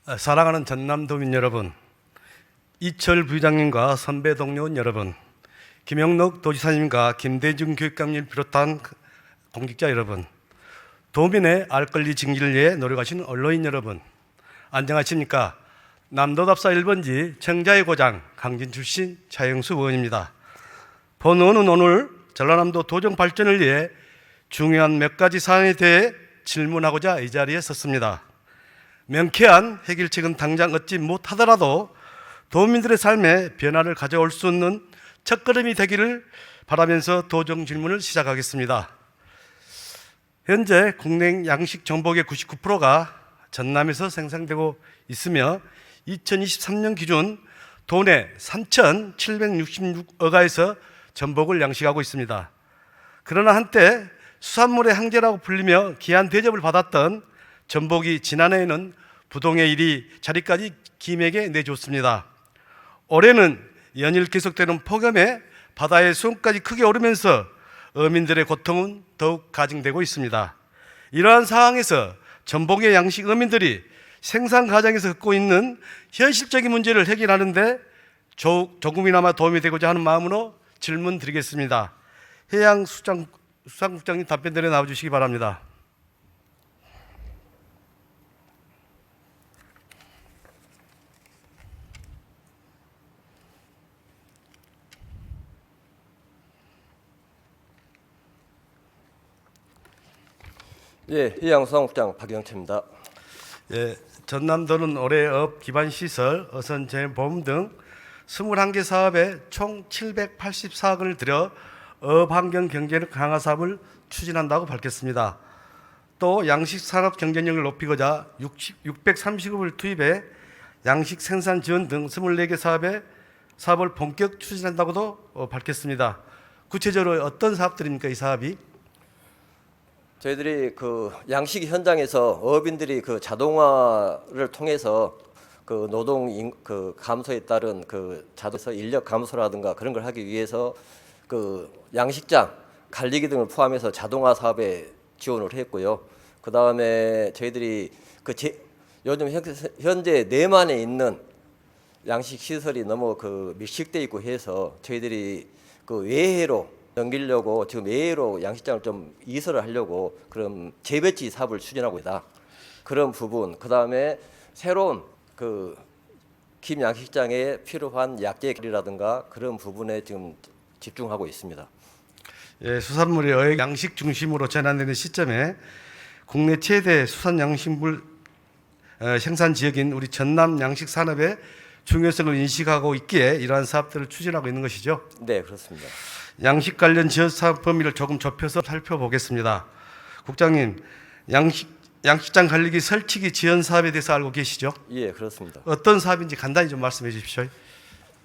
사랑하는 전남도민 여러분, 이철 부회장님과 선배 동료원 여러분, 김영록 도지사님과 김대중 교육감님을 비롯한 공직자 여러분, 도민의 알 권리 증진을 위해 노력하시는 언론인 여러분, 안녕하십니까? 남도답사 1번지 청자의 고장 강진 출신 차영수 의원입니다. 본의원은 오늘 전라남도 도정 발전을 위해 중요한 몇 가지 사안에 대해 질문하고자 이 자리에 섰습니다. 명쾌한 해결책은 당장 얻지 못하더라도 도민들의 삶에 변화를 가져올 수 있는 첫걸음이 되기를 바라면서 도정 질문을 시작하겠습니다. 현재 국내 양식 전복의 99%가 전남에서 생산되고 있으며 2023년 기준 도내 3,766억가에서 전복을 양식하고 있습니다. 그러나 한때 수산물의 황제라고 불리며 귀한 대접을 받았던 전복이 지난해에는 부동의 1위 자리까지 김에게 내줬습니다. 올해는 연일 계속되는 폭염에 바다의 수온까지 크게 오르면서 어민들의 고통은 더욱 가중되고 있습니다. 이러한 상황에서 전복의 양식 어민들이 생산 과정에서 겪고 있는 현실적인 문제를 해결하는데 조금이나마 도움이 되고자 하는 마음으로 질문 드리겠습니다. 해양수산국장님 답변대로 나와주시기 바랍니다. 예, 해양수산국장 박영채입니다. 예, 전남도는 올해 업 기반 시설, 어선 재보험 등 21개 사업에 총 784억 원을 들여 업 환경 경제력 강화 사업을 추진한다고 밝혔습니다. 또 양식 산업 경쟁력을 높이고자 630억을 투입해 양식 생산 지원 등 24개 사업을 본격 추진한다고도 밝혔습니다. 구체적으로 어떤 사업들입니까, 이 사업이? 저희들이 그 양식 현장에서 어민들이 그 자동화를 통해서 그 노동 그 감소에 따른 그 자동차 인력 감소라든가 그런 걸 하기 위해서 그 양식장 관리기 등을 포함해서 자동화 사업에 지원을 했고요. 그 다음에 저희들이 요즘 현재 내만에 있는 양식 시설이 너무 그 밀식돼 있고 해서 저희들이 그 외해로 넘기려고 지금 외해로 양식장을 좀 이설을 하려고 그런 재배치 사업을 추진하고 있다. 그런 부분, 그 다음에 새로운 그 김 양식장에 필요한 약재 관리라든가 그런 부분에 지금 집중하고 있습니다. 예, 수산물이 어획 양식 중심으로 전환되는 시점에 국내 최대 수산 양식물 생산 지역인 우리 전남 양식 산업의 중요성을 인식하고 있기에 이러한 사업들을 추진하고 있는 것이죠. 네, 그렇습니다. 양식 관련 지원 사업 범위를 조금 좁혀서 살펴보겠습니다. 국장님, 양식장 관리기 설치기 지원 사업에 대해서 알고 계시죠? 예, 그렇습니다. 어떤 사업인지 간단히 좀 말씀해 주십시오.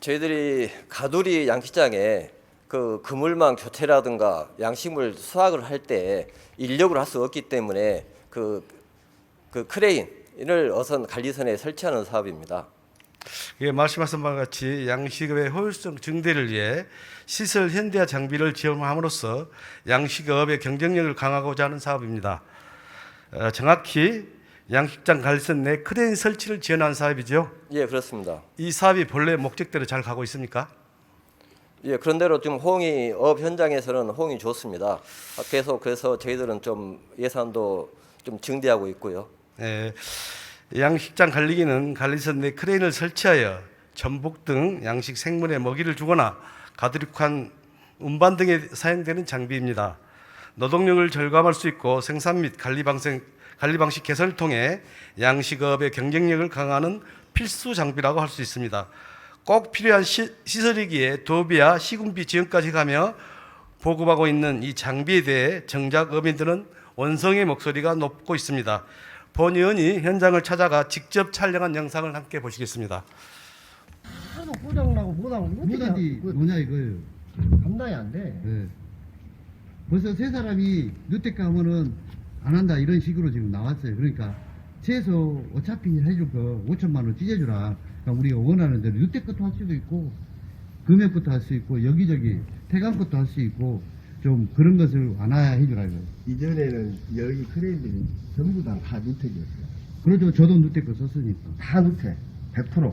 저희들이 가두리 양식장에 그 그물망 교체라든가 양식물 수확을 할 때 인력으로 할 수 없기 때문에 그 크레인을 어선 관리선에 설치하는 사업입니다. 예, 말씀하신 바와 같이 양식업의 효율성 증대를 위해 시설 현대화 장비를 지원함으로써 양식업의 경쟁력을 강화하고자 하는 사업입니다. 정확히 양식장 관리선 내 크레인 설치를 지원하는 사업이죠. 예, 그렇습니다. 이 사업이 본래 목적대로 잘 가고 있습니까? 예, 그런대로 지금 호응이 업 현장에서는 호응이 좋습니다. 그래서 저희들은 좀 예산도 좀 증대하고 있고요. 예, 양식장 관리기는 관리선 내 크레인을 설치하여 전복 등 양식 생물에 먹이를 주거나 가두리칸 운반 등에 사용되는 장비입니다. 노동력을 절감할 수 있고 생산 및 관리 방식 개선을 통해 양식업의 경쟁력을 강화하는 필수 장비라고 할 수 있습니다. 꼭 필요한 시설이기에 도비와 시군비 지원까지 가며 보급하고 있는 이 장비에 대해 정작 어민들은 원성의 목소리가 높고 있습니다. 본 의원이 현장을 찾아가 직접 촬영한 영상을 함께 보시겠습니다. 하도 고장나고 못하고 못한지 뭐냐 이거예요. 감당이 안 돼. 네. 벌써 세 사람이 누텍 가면은 안 한다 이런 식으로 지금 나왔어요. 그러니까 최소 어차피 해줄 거 5천만 원 찢어주라. 그러니까 우리가 원하는 대로 누텍 것도 할 수도 있고 금액 것도 할 수 있고 여기저기 태강 것도 할 수 있고 좀 그런 것을 완화해 주라 이거예요. 이전에는 여기 크레인들이 전부 다 누텍이었어요. 그렇죠. 저도 누테크 썼으니까. 다 누태 100%.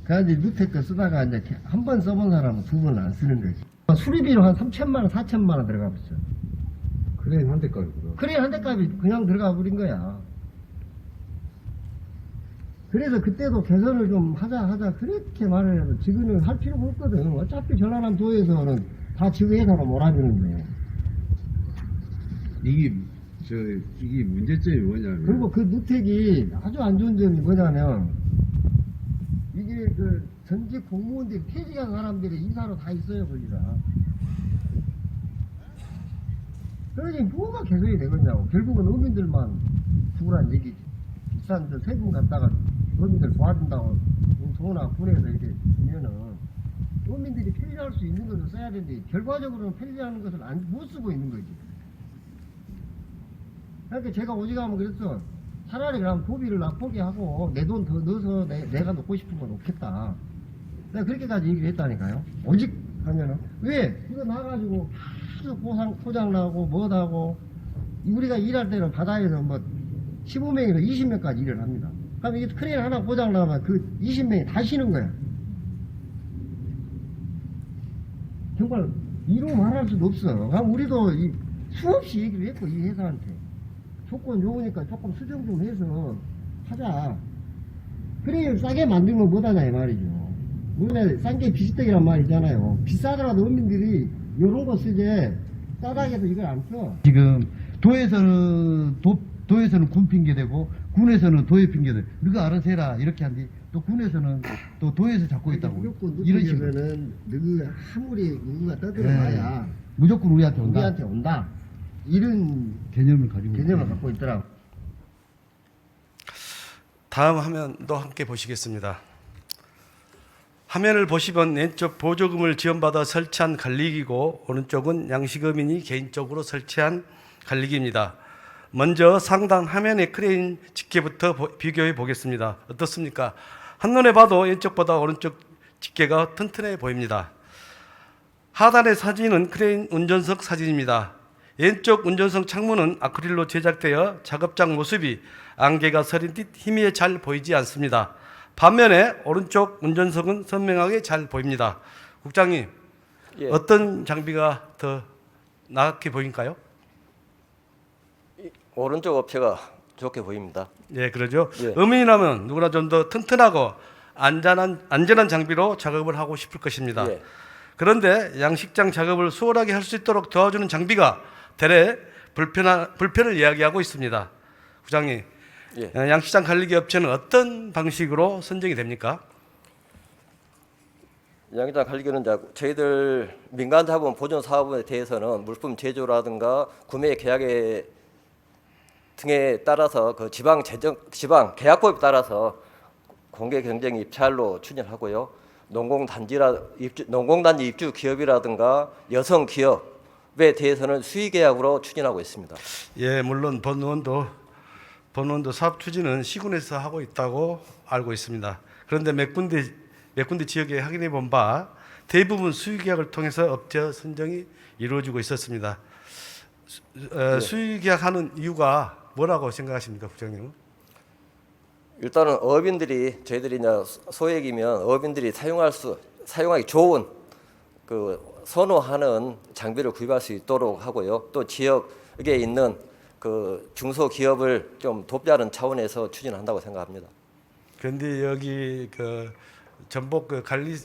그래서 누테크 쓰다가 이제 한 번 써본 사람은 두 번 안 쓰는 거지. 수리비로 한 3천만 원, 4천만 원 들어가 버렸어. 크레인 한 대까지 들어. 크레인 한 대값이 그냥 들어가 버린 거야. 그래서 그때도 개선을 좀 하자 그렇게 말을 해도 지금은 할 필요가 없거든. 어차피 전라남 도에서는 다 지구회사로 몰아주는데. 이게 이게 문제점이 뭐냐면 그리고 그 누택이 아주 안 좋은 점이 뭐냐면 이게 그 전직 공무원들이 퇴직한 사람들이 이사로 다 있어요 거기가. 그러니 뭐가 개선이 되겠냐고. 결국은 어민들만 죽으란 얘기지. 비싼 저 세금 갖다가 어민들 도와준다고 도나 군에서 이렇게 주면은 어민들이 편리할 수 있는 것을 써야 되는데 결과적으로는 편리하는 것을 못 쓰고 있는 거지. 그러니까 제가 오직하면 그랬어. 차라리 그럼 고비를 나 포기하고 내 돈 더 넣어서 내가 놓고 싶은 거 놓겠다. 내가 그렇게까지 얘기를 했다니까요. 오직 하면은 왜 이거 나가지고 계속 포장 나고 뭐하고 우리가 일할 때는 바다에서 뭐 15명에서 20명까지 일을 합니다. 그럼 이게 크레인 하나 고장 나면 그 20명이 다 쉬는 거야. 정말 이로 말할 수도 없어. 그럼 우리도 수없이 얘기를 했고 이 회사한테 조건 좋으니까 조금 수정 좀 해서 하자. 크레인을 싸게 만들면 못하냐 이 말이죠. 원래 싼 게 비지떡이란 말 있잖아요. 비싸더라도 어민들이 요런 거 쓰지 싸다고 해도 이걸 안 써. 지금 도에서는 군 핑계대고 군에서는 도에 핑계대. 너가 알아서 해라 이렇게 한뒤 또 군에서는 또 도에서 잡고 있다고. 무조건 이런 식으로. 누구면은 누구 아무리 누구가 떠들어봐야 무조건 우리한테 온다. 우리한테 온다. 이런 개념을 가지고. 개념을 갖고 있더라고. 다음 화면도 함께 보시겠습니다. 화면을 보시면 왼쪽 보조금을 지원받아 설치한 관리기고 오른쪽은 양식어민이 개인적으로 설치한 관리기입니다. 먼저 상단 화면의 크레인 집게부터 비교해 보겠습니다. 어떻습니까? 한눈에 봐도 왼쪽보다 오른쪽 집게가 튼튼해 보입니다. 하단의 사진은 크레인 운전석 사진입니다. 왼쪽 운전석 창문은 아크릴로 제작되어 작업장 모습이 안개가 서린 듯 희미해 잘 보이지 않습니다. 반면에 오른쪽 운전석은 선명하게 잘 보입니다. 국장님, 예. 어떤 장비가 더 나게 보일까요? 오른쪽 업체가 좋게 보입니다. 예, 그러죠. 예. 어민이라면 누구나 좀 더 튼튼하고 안전한 장비로 작업을 하고 싶을 것입니다. 예. 그런데 양식장 작업을 수월하게 할 수 있도록 도와주는 장비가 대래 불편을 이야기하고 있습니다. 부장님, 예. 양식장 관리기 업체는 어떤 방식으로 선정이 됩니까? 양식장 관리기는 저희들 민간 자본 보존 사업에 대해서는 물품 제조라든가 구매 계약에 등에 따라서 그 지방 계약법에 따라서 공개 경쟁 입찰로 추진하고요. 농공단지 입주 기업이라든가 여성 기업에 대해서는 수의 계약으로 추진하고 있습니다. 예, 물론 본원도 사업 추진은 시군에서 하고 있다고 알고 있습니다. 그런데 몇 군데 지역에 확인해 본 바 대부분 수의 계약을 통해서 업체 선정이 이루어지고 있었습니다. 수의 계약하는 이유가 뭐라고 생각하십니까, 부장님? 일단은 저희들이 이제 소액이면 어민들이 사용하기 좋은 그 선호하는 장비를 구입할 수 있도록 하고요. 또 지역에 있는 그 중소기업을 좀 돕자는 차원에서 추진한다고 생각합니다. 그런데 여기 그 전복 그 관리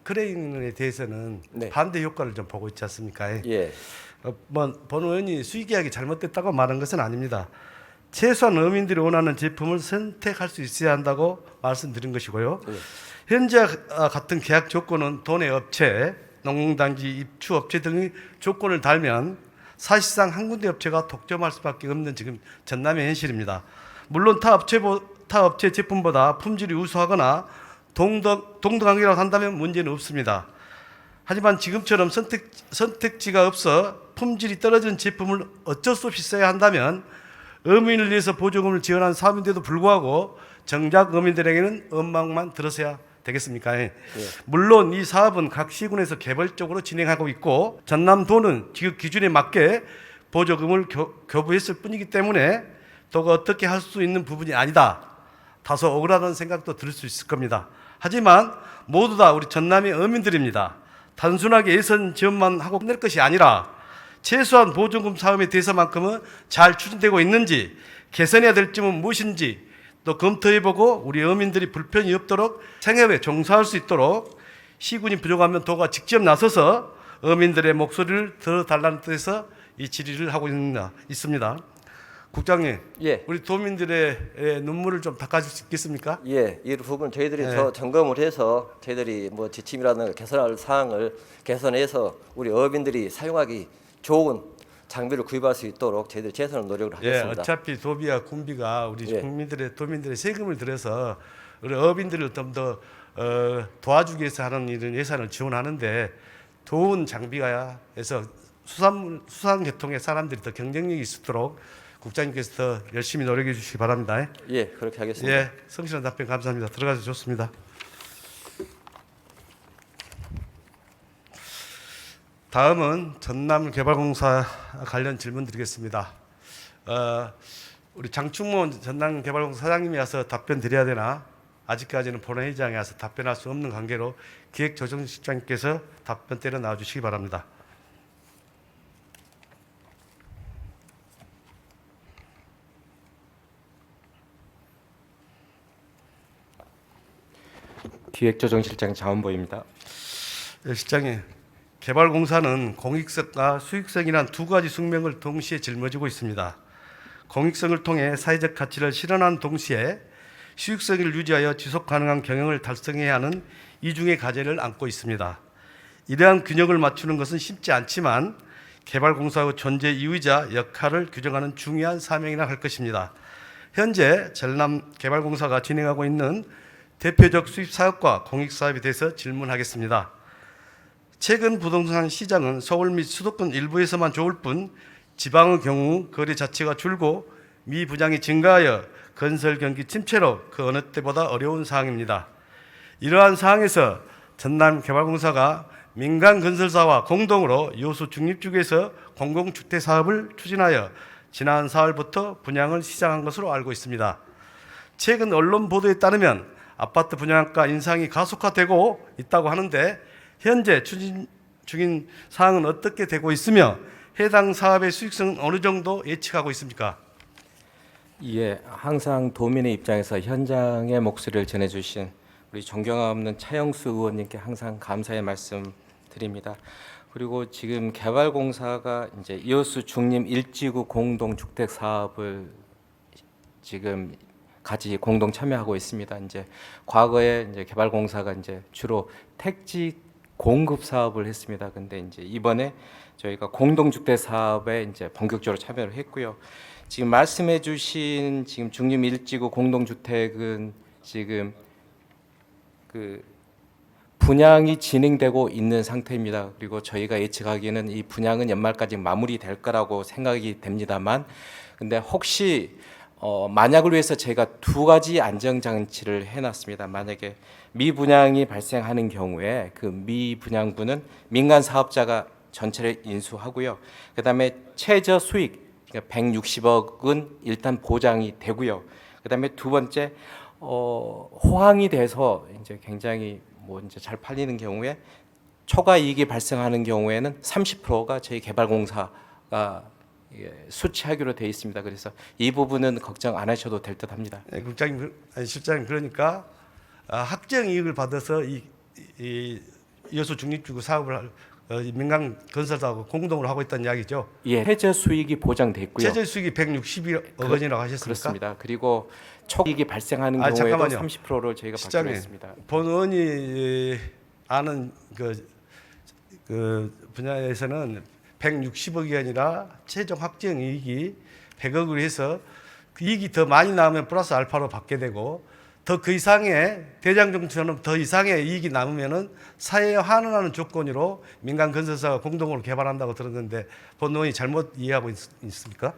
크레인에 대해서는 네. 반대 효과를 좀 보고 있지 않습니까? 예, 본 의원이 수의 계약이 잘못됐다고 말한 것은 아닙니다. 최소한 어민들이 원하는 제품을 선택할 수 있어야 한다고 말씀드린 것이고요. 예. 현재 같은 계약 조건은 도내 업체, 농공단지 입주 업체 등의 조건을 달면 사실상 한 군데 업체가 독점할 수밖에 없는 지금 전남의 현실입니다. 물론 타 업체 제품보다 품질이 우수하거나 동등하기라고 한다면 문제는 없습니다. 하지만 지금처럼 선택지가 없어 품질이 떨어진 제품을 어쩔 수 없이 써야 한다면 어민을 위해서 보조금을 지원한 사업인데도 불구하고 정작 어민들에게는 원망만 들으셔야 되겠습니까? 예. 물론 이 사업은 각 시군에서 개별적으로 진행하고 있고 전남도는 지역 기준에 맞게 보조금을 교부했을 뿐이기 때문에 도가 어떻게 할 수 있는 부분이 아니다. 다소 억울하다는 생각도 들 수 있을 겁니다. 하지만 모두 다 우리 전남의 어민들입니다. 단순하게 예산 지원만 하고 끝낼 것이 아니라 최소한 보조금 사업에 대해서만큼은 잘 추진되고 있는지, 개선해야 될 점은 무엇인지 또 검토해보고 우리 어민들이 불편이 없도록 생업에 종사할 수 있도록 시군이 부족하면 도가 직접 나서서 어민들의 목소리를 들어달라는 뜻에서 이 질의를 하고 있습니다. 국장님, 예. 우리 도민들의 눈물을 좀 닦아줄 수 있겠습니까? 예, 이 부분 저희들이 네. 더 점검을 해서 저희들이 뭐 지침이라든가 개선할 사항을 개선해서 우리 어민들이 사용하기 좋은 장비를 구입할 수 있도록 저희들이 최선의 노력을 예, 하겠습니다. 어차피 도비와 군비가 우리 예. 도민들의 세금을 들여서 우리 어민들을 좀 더 도와주기 위해서 하는 이런 예산을 지원하는데 좋은 장비가 해서 수산계통의 사람들이 더 경쟁력이 있도록 국장님께서 더 열심히 노력해 주시기 바랍니다. 예, 그렇게 하겠습니다. 예, 성실한 답변 감사합니다. 들어가서 좋습니다. 다음은 전남개발공사 관련 질문 드리겠습니다. 우리 장충모 전남개발공사 사장님이 와서 답변 드려야 되나? 아직까지는 본회의장에 와서 답변할 수 없는 관계로 기획조정실장님께서 답변 때려 나와주시기 바랍니다. 기획조정실장 자원보입니다. 예, 실장님, 개발공사는 공익성과 수익성이란 두 가지 숙명을 동시에 짊어지고 있습니다. 공익성을 통해 사회적 가치를 실현하는 동시에 수익성을 유지하여 지속 가능한 경영을 달성해야 하는 이중의 과제를 안고 있습니다. 이러한 균형을 맞추는 것은 쉽지 않지만 개발공사의 존재 이유이자 역할을 규정하는 중요한 사명이라 할 것입니다. 현재 전남개발공사가 진행하고 있는 대표적 수입 사업과 공익 사업에 대해서 질문하겠습니다. 최근 부동산 시장은 서울 및 수도권 일부에서만 좋을 뿐 지방의 경우 거래 자체가 줄고 미분양이 증가하여 건설 경기 침체로 그 어느 때보다 어려운 상황입니다. 이러한 상황에서 전남개발공사가 민간 건설사와 공동으로 요소 중립지구에서 공공주택 사업을 추진하여 지난 4월부터 분양을 시작한 것으로 알고 있습니다. 최근 언론 보도에 따르면 아파트 분양가 인상이 가속화되고 있다고 하는데 현재 추진 중인 사항은 어떻게 되고 있으며 해당 사업의 수익성은 어느 정도 예측하고 있습니까? 예, 항상 도민의 입장에서 현장의 목소리를 전해주신 우리 존경하는 차영수 의원님께 항상 감사의 말씀 드립니다. 그리고 지금 개발공사가 이제 이호수 중림 일지구 공동 주택 사업을 지금 같이 공동 참여하고 있습니다. 이제 과거에 이제 개발공사가 이제 주로 택지 공급 사업을 했습니다. 근데 이제 이번에 저희가 공동 주택 사업에 이제 본격적으로 참여를 했고요. 지금 말씀해주신 지금 중림 일지구 공동 주택은 지금 그 분양이 진행되고 있는 상태입니다. 그리고 저희가 예측하기에는 이 분양은 연말까지 마무리될 거라고 생각이 됩니다만, 근데 혹시 만약을 위해서 제가 두 가지 안정장치를 해놨습니다. 만약에 미분양이 발생하는 경우에 그 미분양분은 민간 사업자가 전체를 인수하고요. 그다음에 최저 수익 그러니까 160억은 일단 보장이 되고요. 그다음에 두 번째 호황이 돼서 이제 굉장히 뭐 이제 잘 팔리는 경우에 초과 이익이 발생하는 경우에는 30%가 저희 개발공사가 수취하기로 되어 있습니다. 그래서 이 부분은 걱정 안 하셔도 될 듯합니다. 네, 국장님, 아니, 실장님 그러니까 확정 이익을 받아서 이 여수 중립지구 사업을 민간 건설사하고 공동으로 하고 있다는 이야기죠. 예, 최저 수익이 보장됐고요. 최저 수익이 160억 원이라고 하셨습니까? 그렇습니다. 그리고 초이익이 발생하는 경우에도 잠깐만요. 30%를 저희가 받기로 실장님, 했습니다. 본 의원이 아는 그 분야에서는 160억이 아니라 최종 확정 이익이 100억으로 해서 그 이익이 더 많이 나오면 플러스 알파로 받게 되고 더 그 이상의 대장정처럼 더 이상의 이익이 남으면은 사회에 환원하는 조건으로 민간 건설사가 공동으로 개발한다고 들었는데 본 의원이 잘못 이해하고 있습니까?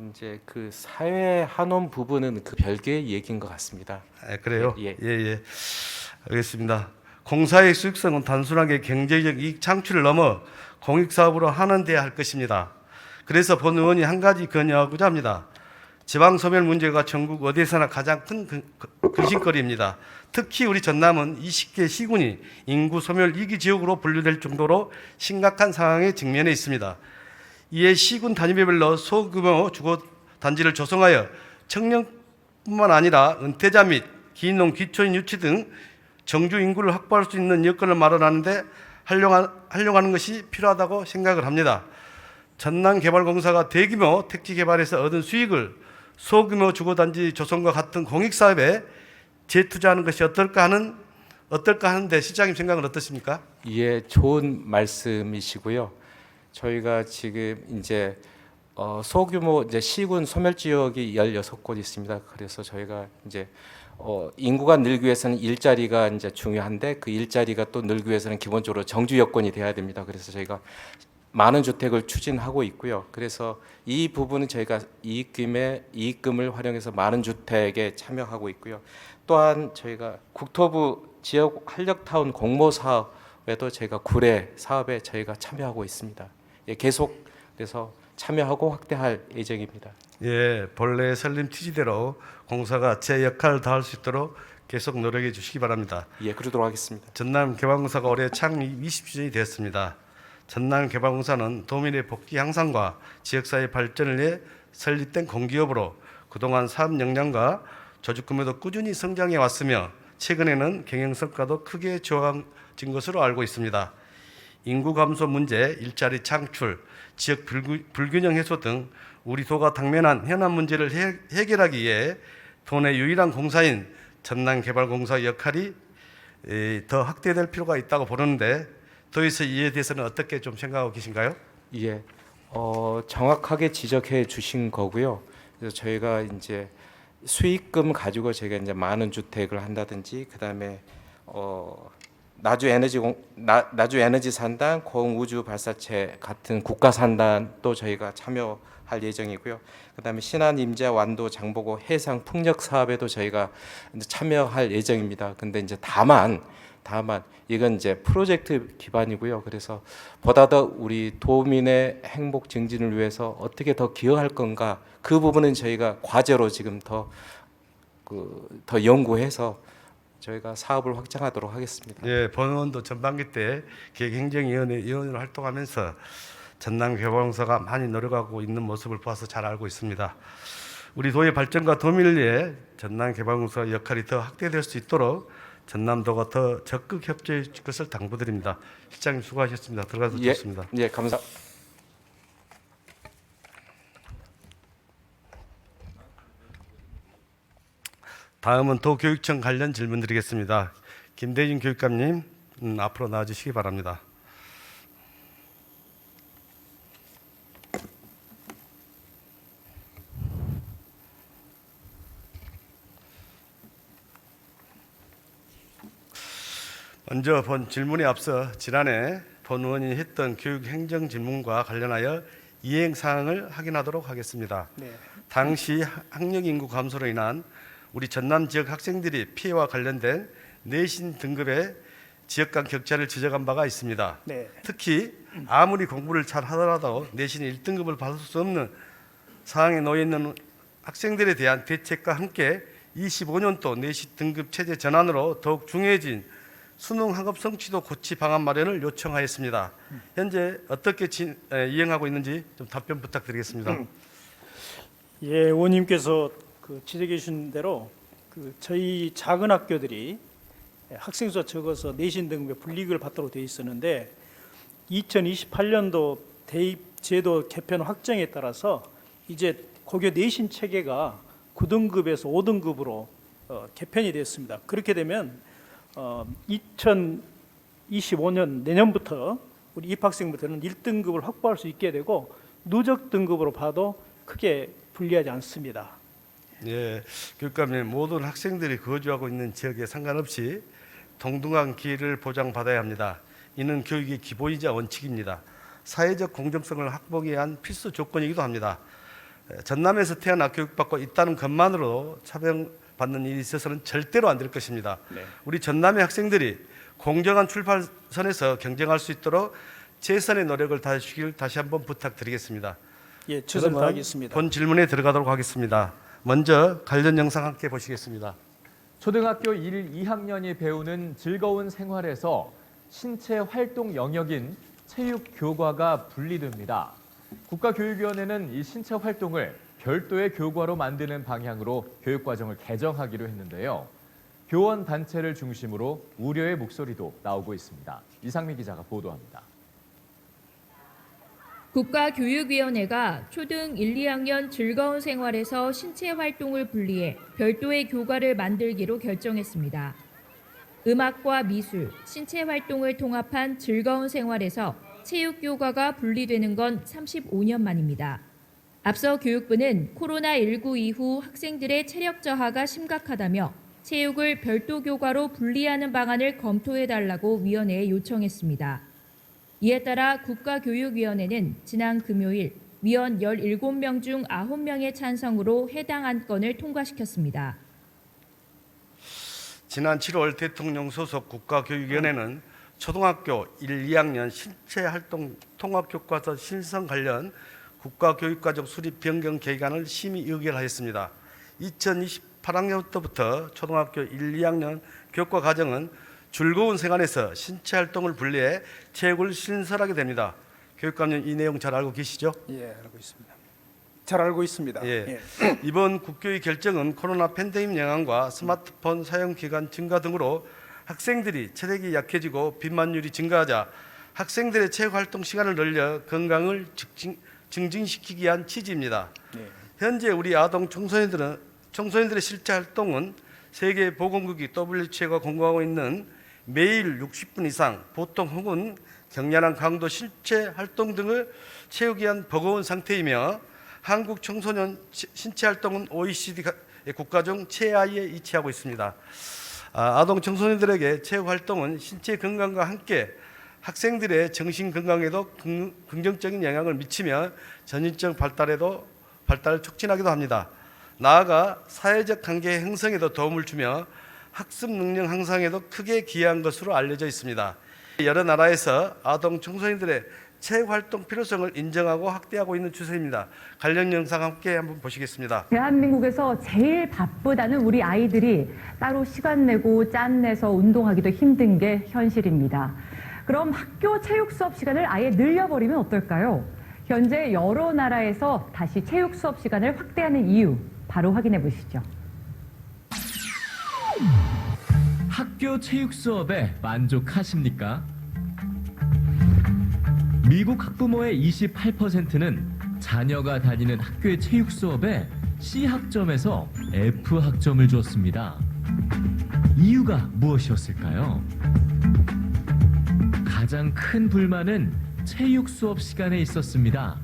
이제 그 사회 환원 부분은 그 별개의 얘기인 것 같습니다. 그래요? 예. 예. 알겠습니다. 공사의 수익성은 단순하게 경제적 이익 창출을 넘어 공익사업으로 환원돼야 할 것입니다. 그래서 본 의원이 한 가지 건의하고자 합니다. 지방 소멸 문제가 전국 어디에서나 가장 큰 근심거리입니다. 특히 우리 전남은 20개 시군이 인구 소멸 2기 지역으로 분류될 정도로 심각한 상황에 직면해 있습니다. 이에 시군 단위별로 소규모 주거 단지를 조성하여 청년뿐만 아니라 은퇴자 및 기농, 기초인 유치 등 정주 인구를 확보할 수 있는 여건을 마련하는데 활용하는 것이 필요하다고 생각을 합니다. 전남개발공사가 대규모 택지 개발에서 얻은 수익을 소규모 주거단지 조성과 같은 공익사업에 재투자하는 것이 어떨까 하는데 실장님 생각은 어떠십니까? 예, 좋은 말씀이시고요. 저희가 지금 이제 소규모 이제 시군 소멸 지역이 16곳 있습니다. 그래서 저희가 이제 인구가 늘기 위해서는 일자리가 이제 중요한데 그 일자리가 또 늘기 위해서는 기본적으로 정주 여건이 돼야 됩니다. 그래서 저희가 많은 주택을 추진하고 있고요. 그래서 이 부분은 저희가 이익금을 활용해서 많은 주택에 참여하고 있고요. 또한 저희가 국토부 지역 활력타운 공모 사업에도 저희가 구례 사업에 저희가 참여하고 있습니다. 예, 계속 그래서 참여하고 확대할 예정입니다. 예, 본래 설립 취지대로 공사가 제 역할을 다할 수 있도록 계속 노력해 주시기 바랍니다. 예, 그러도록 하겠습니다. 전남개발공사가 올해 창립 20주년이 되었습니다. 전남개발공사는 도민의 복지 향상과 지역사회 발전을 위해 설립된 공기업으로 그동안 사업 역량과 조직 규모도 꾸준히 성장해 왔으며 최근에는 경영 성과도 크게 좋아진 것으로 알고 있습니다. 인구 감소 문제, 일자리 창출, 지역 불균형 해소 등 우리 도가 당면한 현안 문제를 해결하기 위해 도내 유일한 공사인 전남개발공사 역할이 더 확대될 필요가 있다고 보는데 도에서 이에 대해서는 어떻게 좀 생각하고 계신가요? 예, 정확하게 지적해 주신 거고요. 그래서 저희가 이제 수익금 가지고 저희가 이제 많은 주택을 한다든지 그다음에 나주 에너지 산단, 고흥우주 발사체 같은 국가 산단도 저희가 참여할 예정이고요. 그다음에 신안 임자 완도 장보고 해상 풍력 사업에도 저희가 이제 참여할 예정입니다. 근데 이제 다만 이건 이제 프로젝트 기반이고요. 그래서 보다 더 우리 도민의 행복 증진을 위해서 어떻게 더 기여할 건가 그 부분은 저희가 과제로 지금 더 연구해서 저희가 사업을 확장하도록 하겠습니다. 예, 본 의원도 전반기 때 기획행정위원회 위원으로 활동하면서 전남개발공사가 많이 노력하고 있는 모습을 봐서 잘 알고 있습니다. 우리 도의 발전과 도민을 위해 전남개발공사 역할이 더 확대될 수 있도록 전남도가 더 적극 협조해 줄 것을 당부드립니다. 실장님 수고하셨습니다. 들어가서 좋습니다. 예, 감사. 다음은 도교육청 관련 질문 드리겠습니다. 김대진 교육감님 앞으로 나와주시기 바랍니다. 먼저 본 질문에 앞서 지난해 본 의원이 했던 교육행정 질문과 관련하여 이행사항을 확인하도록 하겠습니다. 네. 당시 학령인구 감소로 인한 우리 전남 지역 학생들이 피해와 관련된 내신 등급의 지역 간 격차를 지적한 바가 있습니다. 네. 특히 아무리 공부를 잘 하더라도 내신 1등급을 받을 수 없는 상황에 놓여 있는 학생들에 대한 대책과 함께 25년도 내신 등급 체제 전환으로 더욱 중요해진 수능 학업 성취도 고치 방안 마련을 요청하였습니다. 현재 어떻게 이행하고 있는지 좀 답변 부탁드리겠습니다. 예, 의원님께서 지적해 주신 대로 저희 작은 학교들이 학생 수가 적어서 내신 등급의 불이익을 받도록 되어 있었는데 2028년도 대입 제도 개편 확정에 따라서 이제 고교 내신 체계가 9등급에서 5등급으로 개편이 됐습니다. 그렇게 되면 2025년 내년부터 우리 입학생부터는 1등급을 확보할 수 있게 되고 누적 등급으로 봐도 크게 불리하지 않습니다. 예, 교육감님, 모든 학생들이 거주하고 있는 지역에 상관없이 동등한 기회를 보장받아야 합니다. 이는 교육의 기본이자 원칙입니다. 사회적 공정성을 확보하기 위한 필수 조건이기도 합니다. 전남에서 태어나 교육받고 있다는 것만으로 차별받는 일이 있어서는 절대로 안 될 것입니다. 네. 우리 전남의 학생들이 공정한 출발선에서 경쟁할 수 있도록 최선의 노력을 다하시길 다시 한번 부탁드리겠습니다. 예, 최선을 그러면 다하겠습니다. 본 질문에 들어가도록 하겠습니다. 먼저 관련 영상 함께 보시겠습니다. 초등학교 1, 2학년이 배우는 즐거운 생활에서 신체 활동 영역인 체육 교과가 분리됩니다. 국가교육위원회는 이 신체 활동을 별도의 교과로 만드는 방향으로 교육과정을 개정하기로 했는데요. 교원 단체를 중심으로 우려의 목소리도 나오고 있습니다. 이상미 기자가 보도합니다. 국가교육위원회가 초등 1, 2학년 즐거운 생활에서 신체 활동을 분리해 별도의 교과를 만들기로 결정했습니다. 음악과 미술, 신체 활동을 통합한 즐거운 생활에서 체육 교과가 분리되는 건 35년 만입니다. 앞서 교육부는 코로나19 이후 학생들의 체력 저하가 심각하다며 체육을 별도 교과로 분리하는 방안을 검토해달라고 위원회에 요청했습니다. 이에 따라 국가교육위원회는 지난 금요일 위원 17명 중 9명의 찬성으로 해당 안건을 통과시켰습니다. 지난 7월 대통령 소속 국가교육위원회는 초등학교 1, 2학년 신체활동 통합교과서 신설 관련 국가교육과정 수립 변경 계획안을 심의 의결하였습니다. 2028학년부터 초등학교 1, 2학년 교과 과정은 즐거운 생활에서 신체활동을 분리해 체육을 신설하게 됩니다. 교육감님 이 내용 잘 알고 계시죠? 예, 알고 있습니다. 잘 알고 있습니다. 예. 이번 국교의 결정은 코로나 팬데믹 영향과 스마트폰 사용 기간 증가 등으로 학생들이 체력이 약해지고 비만율이 증가하자 학생들의 체육 활동 시간을 늘려 건강을 증진시키기 위한 취지입니다. 네. 현재 우리 아동 청소년들의 실제 활동은 세계 보건국이 WHO가 공고하고 있는 매일 60분 이상 보통 혹은 격렬한 강도 신체 활동 등을 채우기 위한 버거운 상태이며 한국 청소년 신체 활동은 OECD 국가 중 최하위에 위치하고 있습니다. 아동 청소년들에게 체육 활동은 신체 건강과 함께 학생들의 정신 건강에도 긍정적인 영향을 미치며 전인적 발달을 촉진하기도 합니다. 나아가 사회적 관계 형성에도 도움을 주며 학습 능력 향상에도 크게 기여한 것으로 알려져 있습니다. 여러 나라에서 아동 청소년들의 체육 활동 필요성을 인정하고 확대하고 있는 추세입니다. 관련 영상 함께 한번 보시겠습니다. 대한민국에서 제일 바쁘다는 우리 아이들이 따로 시간 내고 짬 내서 운동하기도 힘든 게 현실입니다. 그럼 학교 체육 수업 시간을 아예 늘려버리면 어떨까요? 현재 여러 나라에서 다시 체육 수업 시간을 확대하는 이유 바로 확인해 보시죠. 학교 체육 수업에 만족하십니까? 미국 학부모의 28%는 자녀가 다니는 학교의 체육 수업에 C 학점에서 F 학점을 줬습니다. 이유가 무엇이었을까요? 가장 큰 불만은 체육 수업 시간에 있었습니다.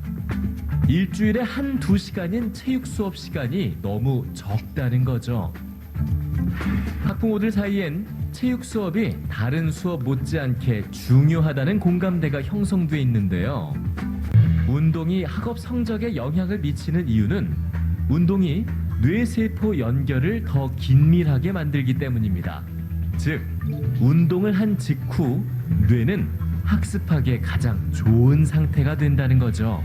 일주일에 한두 시간인 체육 수업 시간이 너무 적다는 거죠. 학부모들 사이엔 체육 수업이 다른 수업 못지않게 중요하다는 공감대가 형성돼 있는데요. 운동이 학업 성적에 영향을 미치는 이유는 운동이 뇌세포 연결을 더 긴밀하게 만들기 때문입니다. 즉, 운동을 한 직후 뇌는 학습하기에 가장 좋은 상태가 된다는 거죠.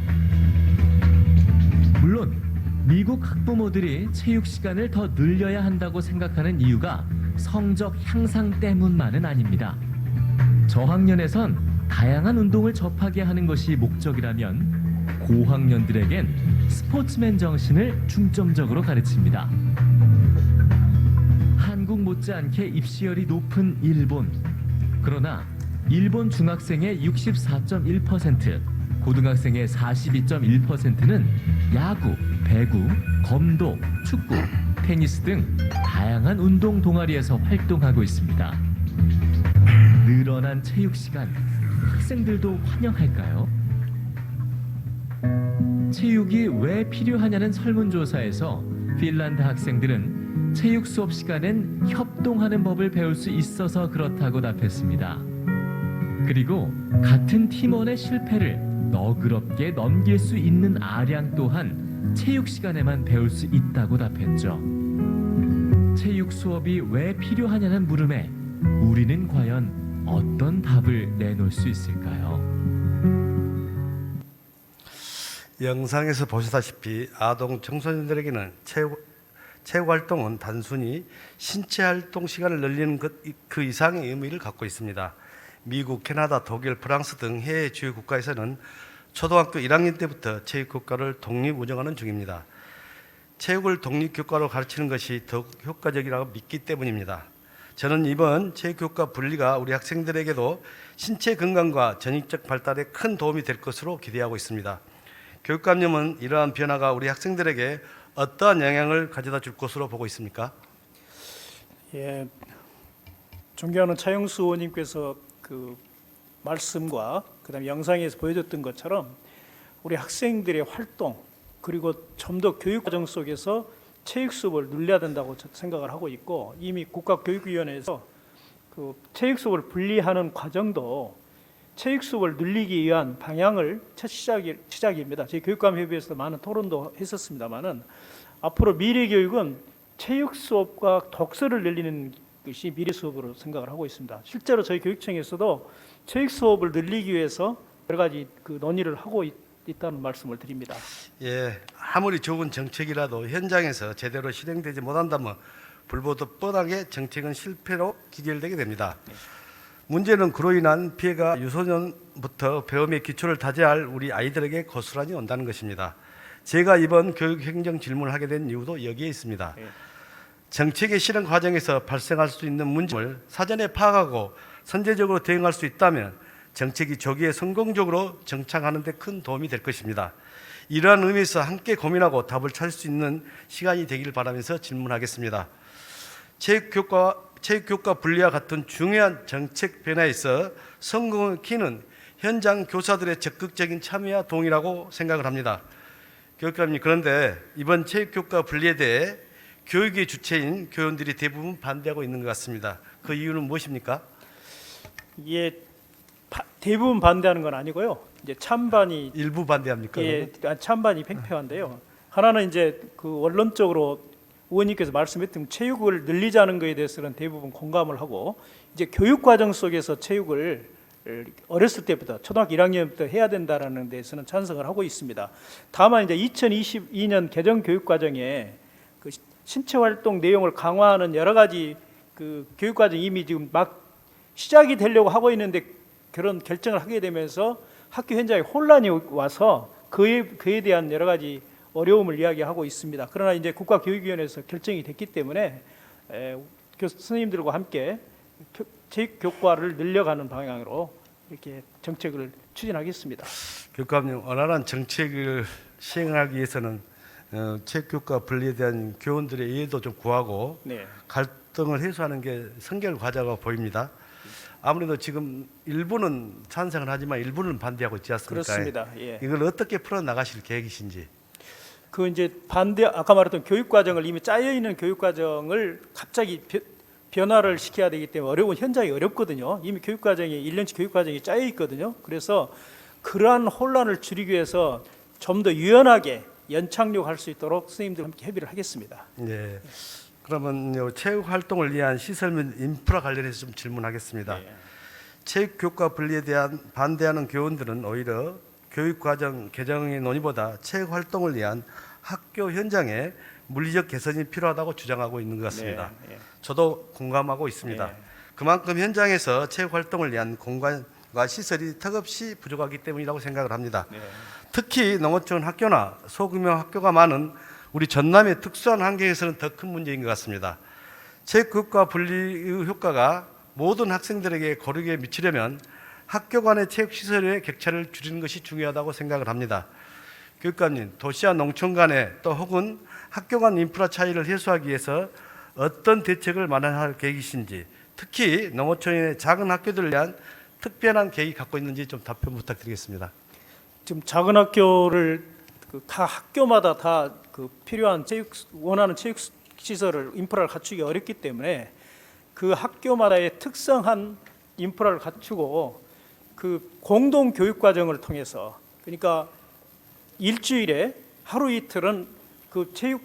물론 미국 학부모들이 체육 시간을 더 늘려야 한다고 생각하는 이유가 성적 향상 때문만은 아닙니다. 저학년에선 다양한 운동을 접하게 하는 것이 목적이라면 고학년들에겐 스포츠맨 정신을 중점적으로 가르칩니다. 한국 못지않게 입시열이 높은 일본. 그러나 일본 중학생의 64.1%, 고등학생의 42.1%는 야구, 배구, 검도, 축구, 테니스 등 다양한 운동 동아리에서 활동하고 있습니다. 늘어난 체육 시간, 학생들도 환영할까요? 체육이 왜 필요하냐는 설문조사에서 핀란드 학생들은 체육 수업 시간엔 협동하는 법을 배울 수 있어서 그렇다고 답했습니다. 그리고 같은 팀원의 실패를 너그럽게 넘길 수 있는 아량 또한 체육 시간에만 배울 수 있다고 답했죠. 체육 수업이 왜 필요하냐는 물음에 우리는 과연 어떤 답을 내놓을 수 있을까요? 영상에서 보시다시피 아동 청소년들에게는 체육 활동은 단순히 신체 활동 시간을 늘리는 그 이상의 의미를 갖고 있습니다. 미국, 캐나다, 독일, 프랑스 등 해외 주요 국가에서는 초등학교 1학년 때부터 체육 교과를 독립 운영하는 중입니다. 체육을 독립 교과로 가르치는 것이 더욱 효과적이라고 믿기 때문입니다. 저는 이번 체육 교과 분리가 우리 학생들에게도 신체 건강과 전인적 발달에 큰 도움이 될 것으로 기대하고 있습니다. 교육감님은 이러한 변화가 우리 학생들에게 어떠한 영향을 가져다 줄 것으로 보고 있습니까? 예, 존경하는 차영수 의원님께서 그 말씀과 그다음에 영상에서 보여줬던 것처럼 우리 학생들의 활동 그리고 좀 더 교육 과정 속에서 체육 수업을 늘려야 된다고 생각을 하고 있고, 이미 국가교육위원회에서 그 체육 수업을 분리하는 과정도 체육 수업을 늘리기 위한 방향을 첫 시작입니다. 저희 교육감협의회에서 많은 토론도 했었습니다만은 앞으로 미래 교육은 체육 수업과 독서를 늘리는 것이 미래 수업으로 생각을 하고 있습니다. 실제로 저희 교육청에서도 체육 수업을 늘리기 위해서 여러 가지 그 논의를 하고 있다는 말씀을 드립니다. 예, 아무리 좋은 정책이라도 현장에서 제대로 실행되지 못한다면 불보듯 뻔하게 정책은 실패로 기결되게 됩니다. 문제는 그로 인한 피해가 유소년부터 배움의 기초를 다져야 할 우리 아이들에게 고스란히 온다는 것입니다. 제가 이번 교육행정 질문을 하게 된 이유도 여기에 있습니다. 정책의 실행 과정에서 발생할 수 있는 문제를 사전에 파악하고 선제적으로 대응할 수 있다면 정책이 조기에 성공적으로 정착하는 데 큰 도움이 될 것입니다. 이러한 의미에서 함께 고민하고 답을 찾을 수 있는 시간이 되기를 바라면서 질문하겠습니다. 체육교과 분리와 같은 중요한 정책 변화에 있어 성공의 키는 현장 교사들의 적극적인 참여와 동의라고 생각을 합니다. 교육감님, 그런데 이번 체육교과 분리에 대해 교육의 주체인 교원들이 대부분 반대하고 있는 것 같습니다. 그 이유는 무엇입니까? 예, 대부분 반대하는 건 아니고요. 이제 찬반이 일부 반대합니까? 예, 찬반이 팽팽한데요. 하나는 이제 그 원론적으로 의원님께서 말씀했던 체육을 늘리자는 것에 대해서는 대부분 공감을 하고, 이제 교육 과정 속에서 체육을 어렸을 때부터 초등학교 1학년부터 해야 된다라는 데서는 찬성을 하고 있습니다. 다만 이제 2022년 개정 교육 과정에 그 신체 활동 내용을 강화하는 여러 가지 그 교육 과정이 이미 지금 막 시작이 되려고 하고 있는데 그런 결정을 하게 되면서 학교 현장에 혼란이 와서 그에 대한 여러 가지 어려움을 이야기하고 있습니다. 그러나 이제 국가교육위원회에서 결정이 됐기 때문에 교수님들과 함께 체육 교과를 늘려가는 방향으로 이렇게 정책을 추진하겠습니다. 교육감님, 원활한 정책을 시행하기 위해서는 체육 교과 분리에 대한 교원들의 이해도 좀 구하고 네. 갈등을 해소하는 게 선결 과제가 보입니다. 아무래도 지금 일부는 찬성을 하지만 일부는 반대하고 있지 않습니까? 그렇습니다. 예. 이걸 어떻게 풀어 나가실 계획이신지. 그 이제 아까 말했던 교육 과정을 이미 짜여 있는 교육 과정을 갑자기 변화를 시켜야 되기 때문에 어려운 현장이 어렵거든요. 이미 교육 과정이 1년치 교육 과정이 짜여 있거든요. 그래서 그러한 혼란을 줄이기 위해서 좀 더 유연하게 연착륙할 수 있도록 선생님들과 함께 협의를 하겠습니다. 네. 그러면 체육 활동을 위한 시설 및 인프라 관련해서 좀 질문하겠습니다. 네. 체육 교과 분리에 대한 반대하는 교원들은 오히려 교육 과정 개정의 논의보다 체육 활동을 위한 학교 현장에 물리적 개선이 필요하다고 주장하고 있는 것 같습니다. 네. 저도 공감하고 있습니다. 네. 그만큼 현장에서 체육 활동을 위한 공간과 시설이 턱없이 부족하기 때문이라고 생각을 합니다. 네. 특히 농어촌 학교나 소규모 학교가 많은 우리 전남의 특수한 환경에서는 더 큰 문제인 것 같습니다. 체육교과 분리의 효과가 모든 학생들에게 고르게 미치려면 학교 간의 체육시설의 격차를 줄이는 것이 중요하다고 생각을 합니다. 교육감님, 도시와 농촌 간에 또 혹은 학교 간 인프라 차이를 해소하기 위해서 어떤 대책을 마련할 계획이신지, 특히 농어촌의 작은 학교들을 위한 특별한 계획이 갖고 있는지 좀 답변 부탁드리겠습니다. 지금 작은 학교를 다 학교마다 다 그 필요한 원하는 체육 시설을 인프라를 갖추기 어렵기 때문에 그 학교마다의 특성한 인프라를 갖추고 그 공동 교육 과정을 통해서, 그러니까 일주일에 하루 이틀은 그 체육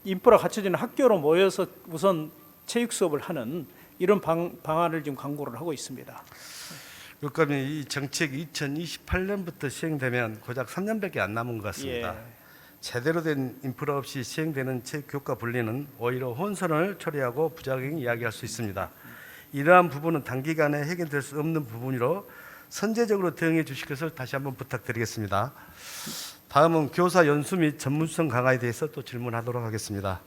인프라 갖춰지는 학교로 모여서 우선 체육 수업을 하는 이런 방안을 지금 강구를 하고 있습니다. 교육감님, 이 정책이 2028년부터 시행되면 고작 3년밖에 안 남은 것 같습니다. 예. 제대로 된 인프라 없이 시행되는 체육교과 분리는 오히려 혼선을 초래하고 부작용을 이야기할 수 있습니다. 이러한 부분은 단기간에 해결될 수 없는 부분이로 선제적으로 대응해 주실 것을 다시 한번 부탁드리겠습니다. 다음은 교사 연수 및 전문성 강화에 대해서 또 질문하도록 하겠습니다.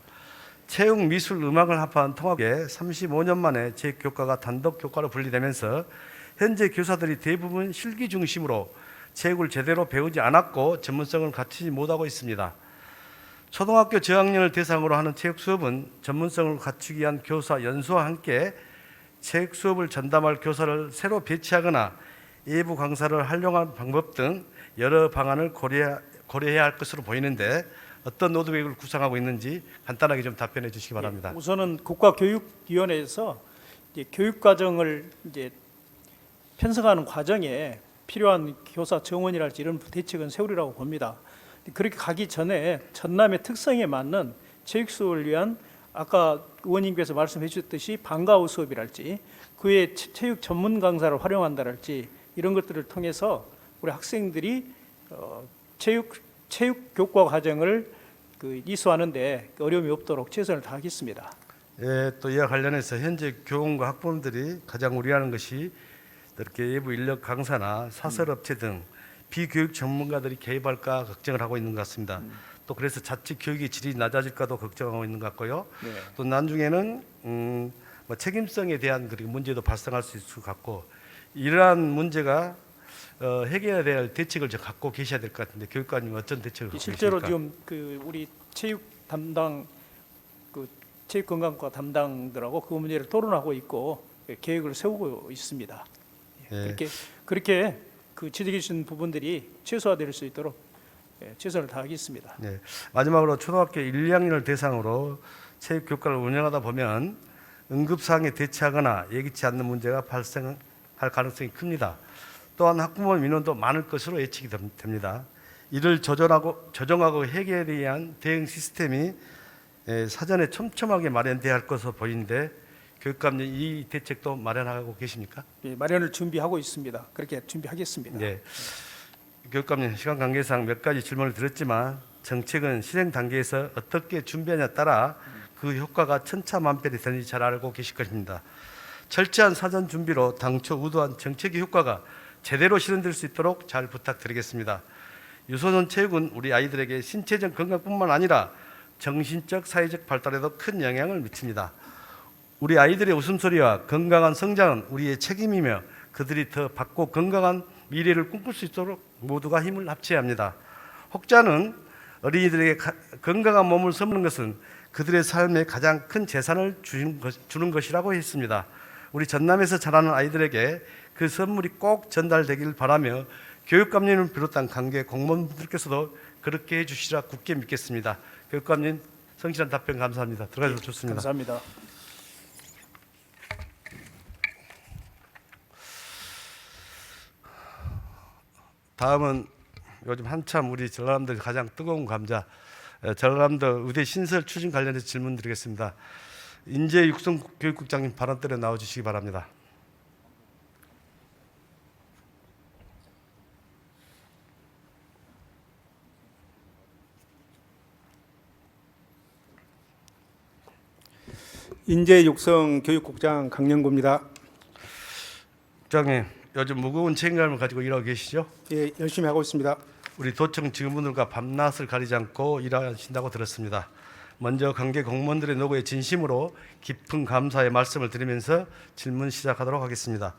체육, 미술, 음악을 합한 통합에 35년 만에 체육교과가 단독 교과로 분리되면서 현재 교사들이 대부분 실기 중심으로 체육을 제대로 배우지 않았고 전문성을 갖추지 못하고 있습니다. 초등학교 저학년을 대상으로 하는 체육 수업은 전문성을 갖추기 위한 교사 연수와 함께 체육 수업을 전담할 교사를 새로 배치하거나 외부 강사를 활용한 방법 등 여러 방안을 고려해야 할 것으로 보이는데 어떤 로드맵을 구상하고 있는지 간단하게 좀 답변해 주시기 바랍니다. 우선은 국가교육위원회에서 이제 교육과정을 이제 편성하는 과정에 필요한 교사 정원이랄지 이런 대책은 세우리라고 봅니다. 그렇게 가기 전에 전남의 특성에 맞는 체육 수업을 위한 아까 의원님께서 말씀해 주셨듯이 방과후 수업이랄지 그의 체육 전문 강사를 활용한다랄지 이런 것들을 통해서 우리 학생들이 체육 교과 과정을 이수하는데 어려움이 없도록 최선을 다하겠습니다. 예, 또 이와 관련해서 현재 교원과 학부모들이 가장 우려하는 것이 이렇게 외부 인력 강사나 사설업체 등 비교육 전문가들이 개입할까 걱정을 하고 있는 것 같습니다. 또 그래서 자칫 교육의 질이 낮아질까도 걱정하고 있는 것 같고요. 네. 또 나중에는 뭐 책임성에 대한 그리고 문제도 발생할 수 있을 것 같고 이러한 문제가 해결해야 할 대책을 좀 갖고 계셔야 될 것 같은데 교육관님 어떤 대책을 갖고 실제로 계십니까? 지금 우리 체육 담당 체육건강과 담당들하고 그 문제를 토론하고 있고 계획을 세우고 있습니다. 예. 그렇게 지적해 주신 부분들이 최소화될 수 있도록 최선을 다하겠습니다. 네. 마지막으로 초등학교 1, 2학년을 대상으로 체육 교과를 운영하다 보면 응급사항에 대처하거나 예기치 않는 문제가 발생할 가능성이 큽니다. 또한 학부모 민원도 많을 것으로 예측이 됩니다. 이를 조정하고 해결에 위한 대응 시스템이 사전에 촘촘하게 마련돼야 할 것으로 보이는데 교육감님 이 대책도 마련하고 계십니까? 예, 마련을 준비하고 있습니다. 그렇게 준비하겠습니다. 네. 교육감님 시간 관계상 몇 가지 질문을 드렸지만 정책은 실행 단계에서 어떻게 준비하냐에 따라 그 효과가 천차만별이 되는지 잘 알고 계실 것입니다. 철저한 사전 준비로 당초 의도한 정책의 효과가 제대로 실현될 수 있도록 잘 부탁드리겠습니다. 유소년 체육은 우리 아이들에게 신체적 건강뿐만 아니라 정신적, 사회적 발달에도 큰 영향을 미칩니다. 우리 아이들의 웃음소리와 건강한 성장은 우리의 책임이며 그들이 더 밝고 건강한 미래를 꿈꿀 수 있도록 모두가 힘을 합쳐야 합니다. 혹자는 어린이들에게 건강한 몸을 선물하는 것은 그들의 삶에 가장 큰 재산을 주는 것이라고 했습니다. 우리 전남에서 자라는 아이들에게 그 선물이 꼭 전달되길 바라며 교육감님을 비롯한 관계 공무원분들께서도 그렇게 해주시라 굳게 믿겠습니다. 교육감님 성실한 답변 감사합니다. 들어가셔서 좋습니다. 감사합니다. 다음은 요즘 한참 우리 전라남도에서 가장 뜨거운 감자 전라남도 의대 신설 추진 관련해서 질문드리겠습니다. 인재육성교육국장님 발언들에 나와주시기 바랍니다. 인재육성교육국장 강영구입니다. 국장님, 요즘 무거운 책임감을 가지고 일하고 계시죠? 예, 열심히 하고 있습니다. 우리 도청 직원분들과 밤낮을 가리지 않고 일하신다고 들었습니다. 먼저 관계 공무원들의 노고에 진심으로 깊은 감사의 말씀을 드리면서 질문 시작하도록 하겠습니다.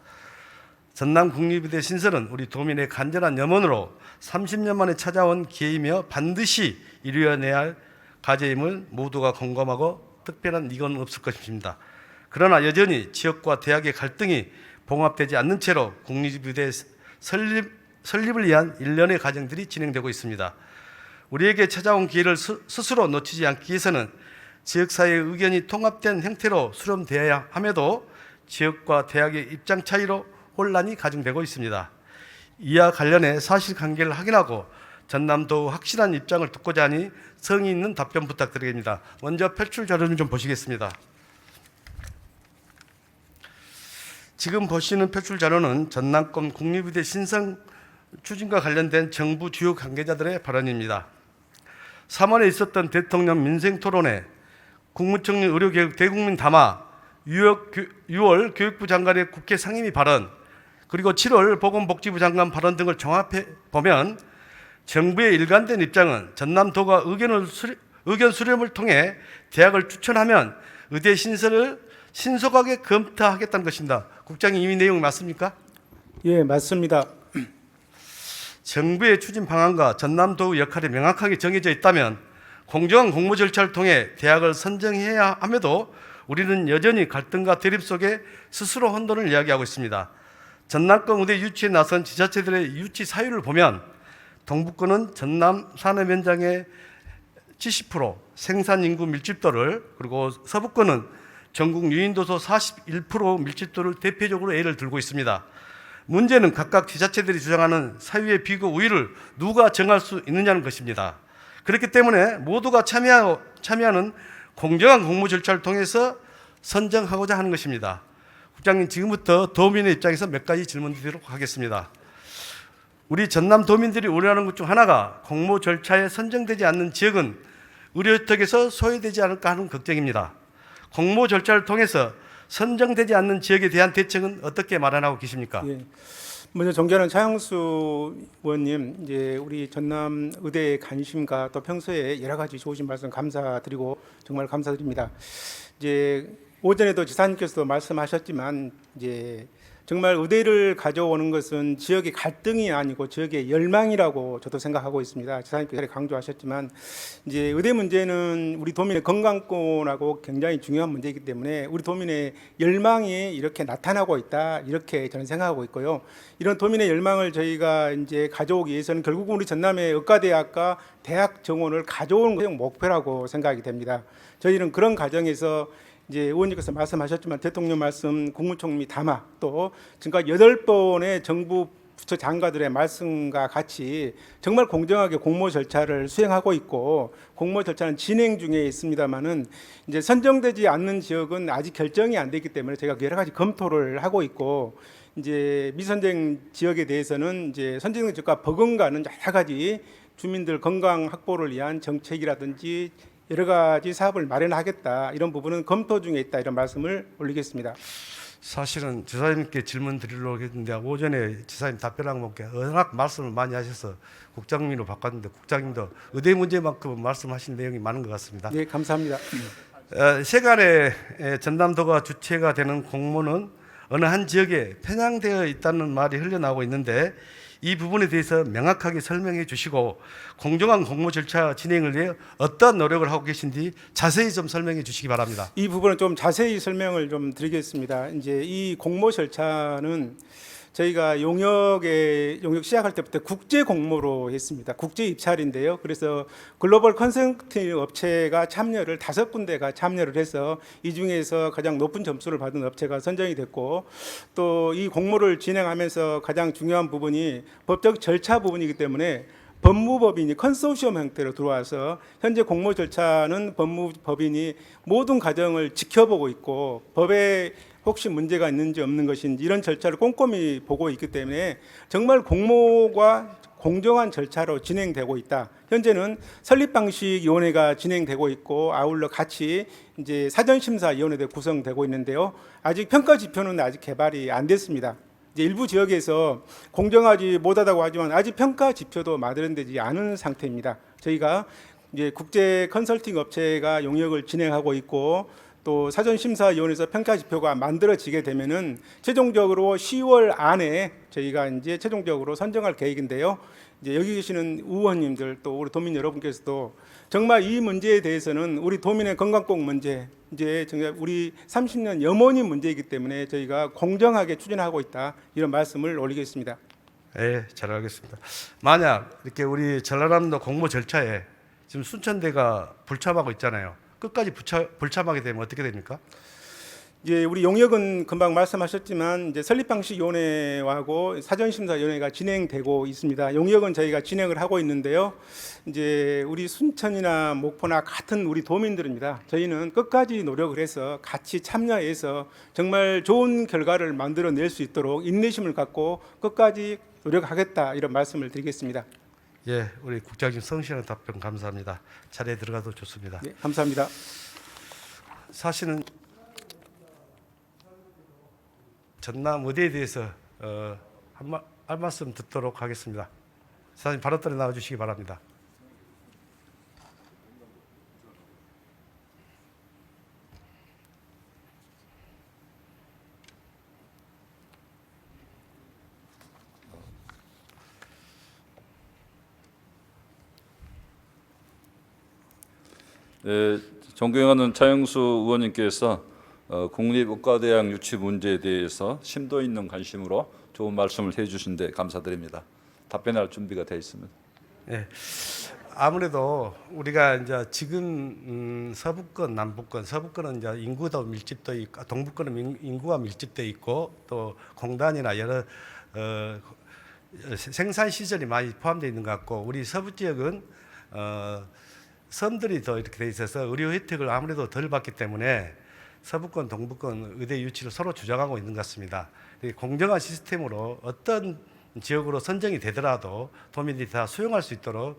전남국립의대 신설은 우리 도민의 간절한 염원으로 30년 만에 찾아온 기회이며 반드시 이루어내야 할 과제임을 모두가 공감하고 특별한 이견은 없을 것입니다. 그러나 여전히 지역과 대학의 갈등이 봉합되지 않는 채로 국립의대 설립을 위한 일련의 과정들이 진행되고 있습니다. 우리에게 찾아온 기회를 스스로 놓치지 않기 위해서는 지역사회의 의견이 통합된 형태로 수렴되어야 함에도 지역과 대학의 입장 차이로 혼란이 가중되고 있습니다. 이와 관련해 사실관계를 확인하고 전남도 확실한 입장을 듣고자 하니 성의 있는 답변 부탁드립니다. 먼저 펼출 자료를 좀 보시겠습니다. 지금 보시는 표출 자료는 전남권 국립의대 신성 추진과 관련된 정부 주요 관계자들의 발언입니다. 3월에 있었던 대통령 민생토론회, 국무총리 의료개혁 대국민 담화, 6월 교육부 장관의 국회 상임위 발언, 그리고 7월 보건복지부 장관 발언 등을 종합해 보면 정부의 일관된 입장은 전남도가 의견 수렴을 통해 대학을 추천하면 의대 신설을 신속하게 검토하겠다는 것입니다. 국장님, 이 내용 맞습니까? 예, 맞습니다. 정부의 추진 방안과 전남도의 역할이 명확하게 정해져 있다면 공정한 공모 절차를 통해 대학을 선정해야 함에도 우리는 여전히 갈등과 대립 속에 스스로 혼돈을 이야기하고 있습니다. 전남권 의대 유치에 나선 지자체들의 유치 사유를 보면 동북권은 전남 산업 현장의 70% 생산 인구 밀집도를, 그리고 서북권은 전국 유인도소 41% 밀집도를 대표적으로 예를 들고 있습니다. 문제는 각각 지자체들이 주장하는 사유의 비교 우위를 누가 정할 수 있느냐는 것입니다. 그렇기 때문에 모두가 참여하는 공정한 공모 절차를 통해서 선정하고자 하는 것입니다. 국장님, 지금부터 도민의 입장에서 몇 가지 질문 드리도록 하겠습니다. 우리 전남 도민들이 우려하는 것 중 하나가 공모 절차에 선정되지 않는 지역은 의료 혜택에서 소외되지 않을까 하는 걱정입니다. 공모 절차를 통해서 선정되지 않는 지역에 대한 대책은 어떻게 마련하고 계십니까? 예. 먼저 존경하는 차영수 의원님, 이제 우리 전남 의대의 관심과 또 평소에 여러 가지 좋으신 말씀 감사드리고 정말 감사드립니다. 이제 오전에도 지사님께서도 말씀하셨지만 이제 정말 의대를 가져오는 것은 지역의 갈등이 아니고 지역의 열망이라고 저도 생각하고 있습니다. 지사님께서 강조하셨지만 이제 의대 문제는 우리 도민의 건강권하고 굉장히 중요한 문제이기 때문에 우리 도민의 열망이 이렇게 나타나고 있다, 이렇게 저는 생각하고 있고요. 이런 도민의 열망을 저희가 이제 가져오기 위해서는 결국은 우리 전남의 의과대학과 대학 정원을 가져오는 것이 목표라고 생각이 됩니다. 저희는 그런 과정에서 이제 의원님께서 말씀하셨지만 대통령 말씀, 국무총리 담화, 또 지금까지 8번의 정부 부처 장관들의 말씀과 같이 정말 공정하게 공모 절차를 수행하고 있고 공모 절차는 진행 중에 있습니다만은 이제 선정되지 않는 지역은 아직 결정이 안 됐기 때문에 제가 여러 가지 검토를 하고 있고 이제 미선정 지역에 대해서는 이제 선정된 지역과 버금가는 여러 가지 주민들 건강 확보를 위한 정책이라든지 여러 가지 사업을 마련하겠다, 이런 부분은 검토 중에 있다, 이런 말씀을 올리겠습니다. 사실은 지사님께 질문 드리려고 했는데 오전에 지사님 답변한 분께 워낙 말씀을 많이 하셔서 국장님으로 바꿨는데 국장님도 의대 문제만큼 말씀하신 내용이 많은 것 같습니다. 네, 감사합니다. 세간에 전남도가 주체가 되는 공모는 어느 한 지역에 편향되어 있다는 말이 흘러나오고 있는데 이 부분에 대해서 명확하게 설명해 주시고 공정한 공모 절차 진행을 위해 어떤 노력을 하고 계신지 자세히 좀 설명해 주시기 바랍니다. 이 부분은 좀 자세히 설명을 좀 드리겠습니다. 이제 이 공모 절차는 저희가 용역 시작할 때부터 국제 공모로 했습니다. 국제 입찰인데요. 그래서 글로벌 컨설팅 업체가 참여를 5군데가 참여를 해서 이 중에서 가장 높은 점수를 받은 업체가 선정이 됐고 또 이 공모를 진행하면서 가장 중요한 부분이 법적 절차 부분이기 때문에 법무법인이 컨소시엄 형태로 들어와서 현재 공모 절차는 법무법인이 모든 과정을 지켜보고 있고 법에 혹시 문제가 있는지 없는 것인지 이런 절차를 꼼꼼히 보고 있기 때문에 정말 공모가 공정한 절차로 진행되고 있다. 현재는 설립방식위원회가 진행되고 있고 아울러 같이 이제 사전심사위원회도 구성되고 있는데요. 아직 평가 지표는 아직 개발이 안 됐습니다. 이제 일부 지역에서 공정하지 못하다고 하지만 아직 평가 지표도 마련되지 않은 상태입니다. 저희가 이제 국제 컨설팅 업체가 용역을 진행하고 있고 또 사전심사위원회에서 평가지표가 만들어지게 되면은 최종적으로 10월 안에 저희가 이제 최종적으로 선정할 계획인데요. 이제 여기 계시는 의원님들 또 우리 도민 여러분께서도 정말 이 문제에 대해서는 우리 도민의 건강꼭 문제, 이제 정말 우리 30년 염원이 문제이기 때문에 저희가 공정하게 추진하고 있다, 이런 말씀을 올리겠습니다. 네, 잘 알겠습니다. 만약 이렇게 우리 전라남도 공모 절차에 지금 순천대가 불참하고 있잖아요. 끝까지 불참하게 되면 어떻게 됩니까? 이제 우리 용역은 금방 말씀하셨지만 이제 설립방식위원회하고 사전심사위원회가 진행되고 있습니다. 용역은 저희가 진행을 하고 있는데요. 이제 우리 순천이나 목포나 같은 우리 도민들입니다. 저희는 끝까지 노력을 해서 같이 참여해서 정말 좋은 결과를 만들어낼 수 있도록 인내심을 갖고 끝까지 노력하겠다 이런 말씀을 드리겠습니다. 예, 우리 국장님 성실한 답변 감사합니다. 자리에 들어가도 좋습니다. 네, 감사합니다. 사실은 전남 의대에 대해서 한 말씀 듣도록 하겠습니다. 사장님 발언들에 나와주시기 바랍니다. 네, 존경하는 차영수 의원님께서 국립의과대학 유치 문제에 대해서 심도 있는 관심으로 좋은 말씀을 해주신 데 감사드립니다. 답변할 준비가 되어 있습니다. 네, 아무래도 우리가 이제 지금 서부권, 남부권, 서부권은 이제 인구도 밀집도 있고, 동부권은 인구가 밀집돼 있고, 또 공단이나 여러 생산 시설이 많이 포함되어 있는 것 같고, 우리 서부 지역은 섬들이 더 이렇게 돼 있어서 의료 혜택을 아무래도 덜 받기 때문에 서부권, 동부권 의대 유치를 서로 주장하고 있는 것 같습니다. 공정한 시스템으로 어떤 지역으로 선정이 되더라도 도민들이 다 수용할 수 있도록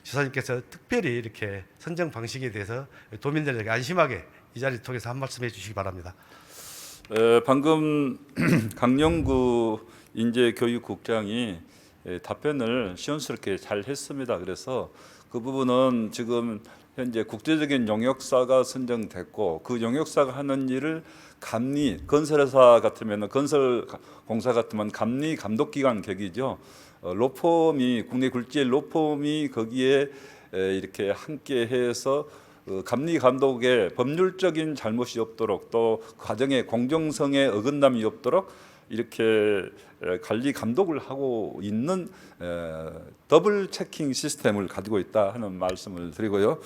지사님께서 특별히 이렇게 선정 방식에 대해서 도민들에게 안심하게 이 자리를 통해서 한 말씀 해주시기 바랍니다. 방금 강영구 인재교육국장이 답변을 시원스럽게 잘 했습니다. 그래서 그 부분은 지금 현재 국제적인 용역사가 선정됐고 그 용역사가 하는 일을 감리, 건설회사 같으면 건설공사 같으면 감리 감독기관 격이죠. 로펌이 국내 굴지의 로펌이 거기에 이렇게 함께해서 감리 감독의 법률적인 잘못이 없도록 또 과정의 공정성에 어긋남이 없도록 이렇게 관리 감독을 하고 있는 더블 체킹 시스템을 가지고 있다 하는 말씀을 드리고요.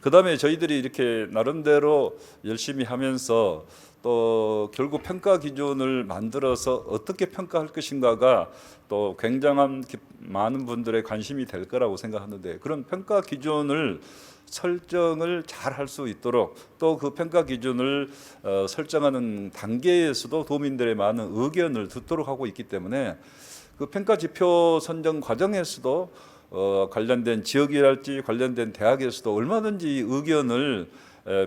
그다음에 저희들이 이렇게 나름대로 열심히 하면서 또 결국 평가 기준을 만들어서 어떻게 평가할 것인가가 또 굉장한 많은 분들의 관심이 될 거라고 생각하는데 그런 평가 기준을 설정을 잘 할 수 있도록 또 그 평가 기준을 설정하는 단계에서도 도민들의 많은 의견을 듣도록 하고 있기 때문에 그 평가 지표 선정 과정에서도 관련된 지역이랄지 관련된 대학에서도 얼마든지 의견을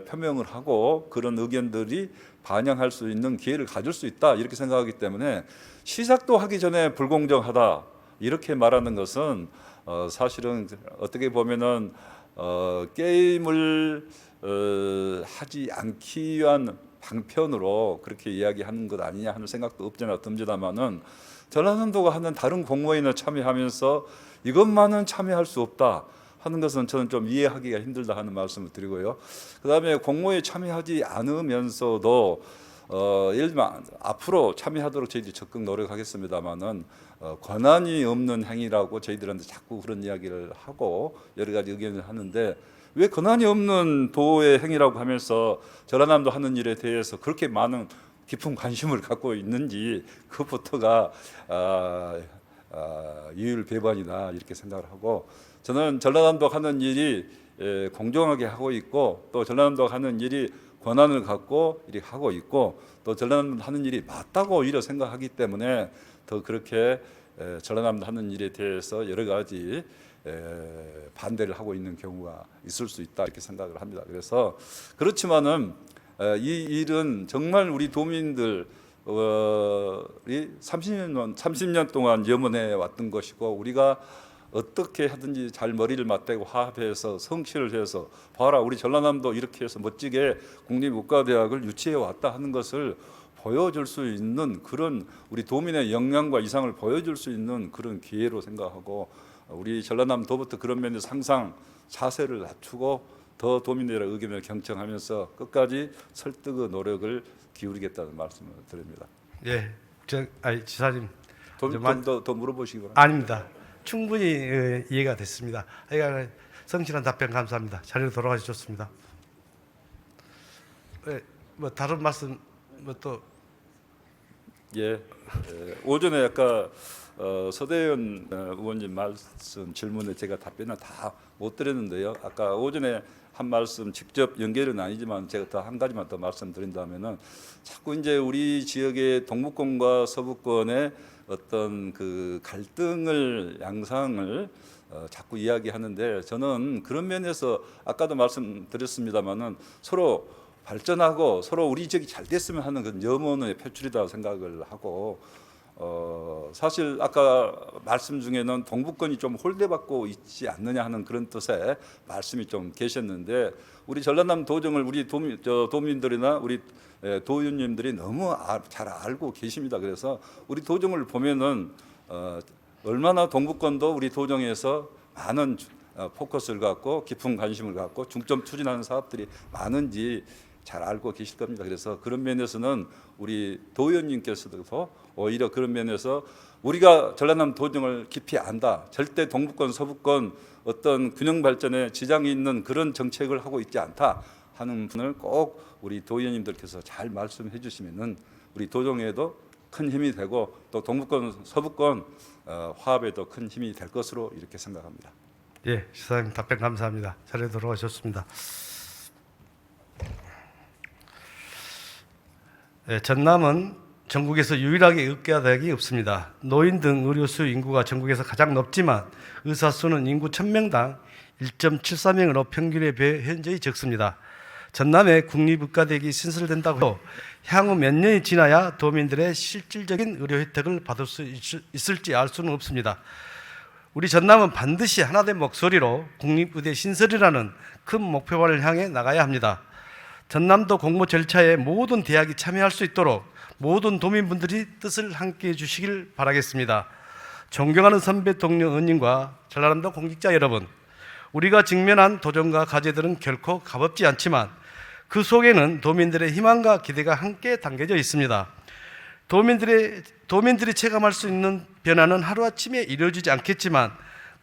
표명을 하고 그런 의견들이 반영할 수 있는 기회를 가질 수 있다 이렇게 생각하기 때문에 시작도 하기 전에 불공정하다 이렇게 말하는 것은 사실은 어떻게 보면은 게임을 하지 않기 위한 방편으로 그렇게 이야기하는 것 아니냐 하는 생각도 없잖아 듭니다만은 전라남도가 하는 다른 공모에는 참여하면서 이것만은 참여할 수 없다 하는 것은 저는 좀 이해하기가 힘들다 하는 말씀을 드리고요. 그다음에 공모에 참여하지 않으면서도 예를 들면 앞으로 참여하도록 저희들이 적극 노력하겠습니다만은 권한이 없는 행위라고 저희들한테 자꾸 그런 이야기를 하고 여러 가지 의견을 하는데 왜 권한이 없는 도의 행위라고 하면서 전라남도 하는 일에 대해서 그렇게 많은 깊은 관심을 갖고 있는지 그것부터가 이율배반이다 이렇게 생각을 하고 저는 전라남도 하는 일이 공정하게 하고 있고 또 전라남도 하는 일이 권한을 갖고 이렇게 하고 있고 또 전라남도 하는 일이 맞다고 오히려 생각하기 때문에 더 그렇게 전라남도 하는 일에 대해서 여러 가지 반대를 하고 있는 경우가 있을 수 있다 이렇게 생각을 합니다. 그래서 그렇지만은 이 일은 정말 우리 도민들이 30년 동안 염원해 왔던 것이고 우리가 어떻게 하든지 잘 머리를 맞대고 화합해서 성취를 해서 봐라 우리 전라남도 이렇게 해서 멋지게 국립의과대학을 유치해 왔다 하는 것을 보여줄 수 있는 그런 우리 도민의 역량과 이상을 보여줄 수 있는 그런 기회로 생각하고 우리 전라남도부터 그런 면에서 항상 자세를 낮추고 더 도민들의 의견을 경청하면서 끝까지 설득의 노력을 기울이겠다는 말씀을 드립니다. 예, 지사님 더 물어보시기 바랍니다. 아닙니다. 충분히 이해가 됐습니다. 성실한 답변 감사합니다. 자리로 돌아가시 좋습니다. 뭐 다른 말씀 또 예, 오전에 아까 서대현 의원님 말씀 질문에 제가 답변을 다 못 드렸는데요. 아까 오전에 한 말씀 직접 연결은 아니지만 제가 더 한 가지만 더 말씀드린다면은 자꾸 이제 우리 지역의 동북권과 서북권의 어떤 그 갈등을 양상을 자꾸 이야기하는데 저는 그런 면에서 아까도 말씀드렸습니다마는 서로 발전하고 서로 우리 지역이 잘 됐으면 하는 그런 염원의 표출이라고 생각을 하고 사실 아까 말씀 중에는 동북권이 좀 홀대받고 있지 않느냐 하는 그런 뜻의 말씀이 좀 계셨는데 우리 전라남 도정을 우리 도민들이나 우리 도의원님들이 너무 잘 알고 계십니다. 그래서 우리 도정을 보면은 얼마나 동북권도 우리 도정에서 많은 포커스를 갖고 깊은 관심을 갖고 중점 추진하는 사업들이 많은지 잘 알고 계실 겁니다. 그래서 그런 면에서는 우리 도의원님께서도 오히려 그런 면에서 우리가 전라남 도정을 깊이 안다. 절대 동북권, 서북권 어떤 균형 발전에 지장이 있는 그런 정책을 하고 있지 않다 하는 분을 꼭 우리 도의원님들께서 잘 말씀해 주시면은 우리 도정에도 큰 힘이 되고 또 동북권, 서북권 화합에도 큰 힘이 될 것으로 이렇게 생각합니다. 예, 시사님 답변 감사합니다. 자리에 돌아오셨습니다. 예, 전남은 전국에서 유일하게 의과대학이 없습니다. 노인 등 의료수 인구가 전국에서 가장 높지만 의사 수는 인구 1000명당 1.74명으로 평균에 비해 현저히 적습니다. 전남에 국립의과대학이 신설된다고 해도 향후 몇 년이 지나야 도민들의 실질적인 의료 혜택을 받을 수 있을지 알 수는 없습니다. 우리 전남은 반드시 하나된 목소리로 국립의대 신설이라는 큰 목표를 향해 나가야 합니다. 전남도 공모 절차에 모든 대학이 참여할 수 있도록 모든 도민분들이 뜻을 함께 해주시길 바라겠습니다. 존경하는 선배 동료 의원님과 전라남도 공직자 여러분, 우리가 직면한 도전과 과제들은 결코 가볍지 않지만 그 속에는 도민들의 희망과 기대가 함께 담겨져 있습니다. 도민들이 체감할 수 있는 변화는 하루아침에 이루어지지 않겠지만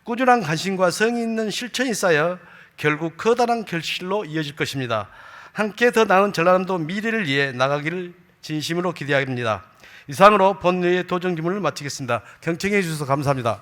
꾸준한 관심과 성의 있는 실천이 쌓여 결국 커다란 결실로 이어질 것입니다. 함께 더 나은 전라남도 미래를 위해 나가기를 진심으로 기대합니다. 이상으로 본회의 도정 질문을 마치겠습니다. 경청해 주셔서 감사합니다.